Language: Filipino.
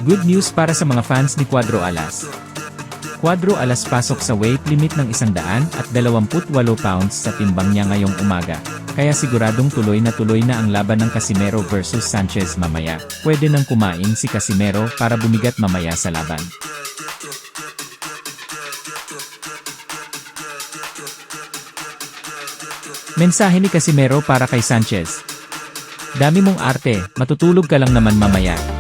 Good news para sa mga fans ni Cuadro Alas. Cuadro Alas pasok sa weight limit ng 128 pounds sa timbang niya ngayong umaga. Kaya siguradong tuloy na ang laban ng Casimero versus Sanchez mamaya. Pwede nang kumain si Casimero para bumigat mamaya sa laban. Mensahe ni Casimero para kay Sanchez. Dami mong arte, matutulog ka lang naman mamaya.